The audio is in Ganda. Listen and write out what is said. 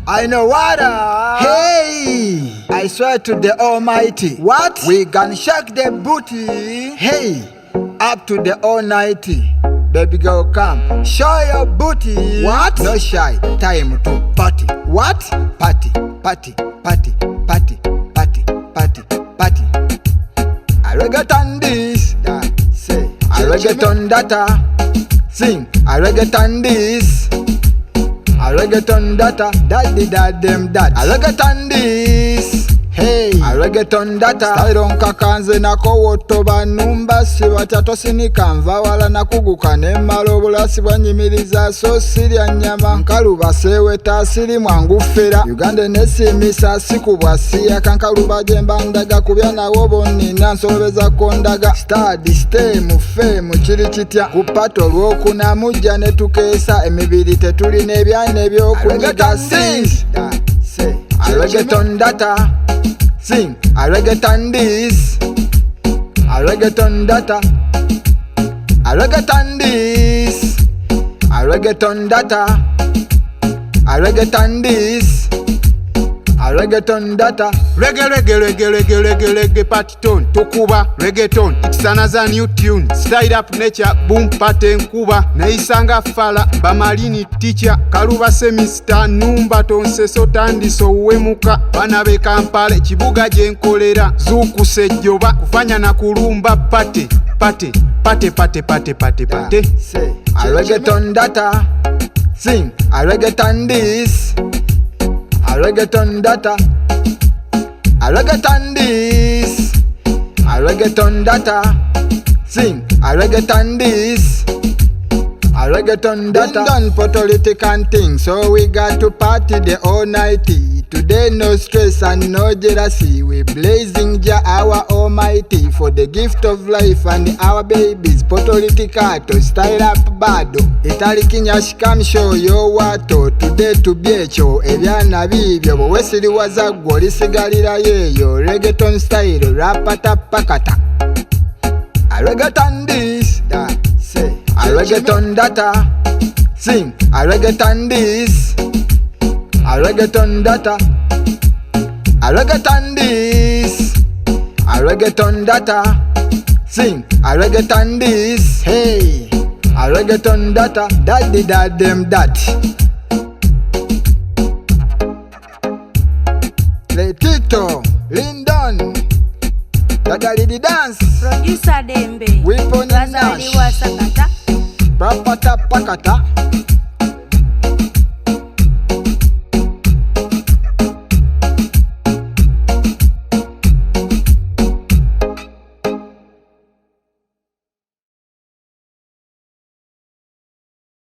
I know what. Hey, I swear to the Almighty. What? We can shake the booty. Hey, up to the Almighty. Baby girl, come show your booty. What? No shy. Time to party. What? Party, party, party, party, party, party, party. I reggaeton this. Say. I reggaeton data. Sing. I reggaeton this. I reggaeton data, daddy dad them dad. I reggaeton this. Hey, I reggaeton data. Style nkakanze nako wotoba numba sibatya tosinika nva wala nakuguka ne malobula sibanyimiriza so sirya nyama nkaluba seweta siri mwangu fera Uganda nesimisa sikubwa siya kankaluba jemba ndaga kubya nawo bonnina nsolobeza kondaga study stay mufe mukiri kitya kupato lwokuna mujja ne tukeesa emibiri tetuli n'ebyane ebyokunyiga sing. I reggaeton data. Sing, I reggaeton this. I reggaeton data. I reggaeton this. I reggaeton data. I reggaeton this. I reggaeton data. Reggae, reggae, reggae, reggae, reggae, reggae, party tone. Tokuba, reggaeton. It's another new tune. Style up nature, boom, party nkuba. Neisanga fala, bamalini teacher. Kaluba semester, numba tonse so tandi so uwemuka. Banabe Kampala, chibuga jenkolera. Zuku sejoba, kufanya na kulumba party. Party, party, party, party, party, party. Say, I reggaeton data. Sing, I reggaeton this. I reggaeton data. I reggaeton this. I reggaeton data. Sing. I reggaeton this. I reggaeton data. Done political thing, so we got to party the all night. Today no stress and no jealousy. We blazing Jah our Almighty for the gift of life and our babies. Political to style up bado. Itali kinyashika show yo wato. Today to biecho ebyana bibyo bwe siri wazagwo lisigalira yeyo. Reggaeton style rapata pakata. I reggaeton this. Say. I reggaeton data. Sing. I reggaeton this. I reggaeton data. I reggaeton this. I reggaeton data. Sing. I reggaeton this. Hey, I reggaeton data. Daddy dad them that. Letito, Lindon, Daddy the dance. Producer Dembe. Weapon and Nash. Papata pakata.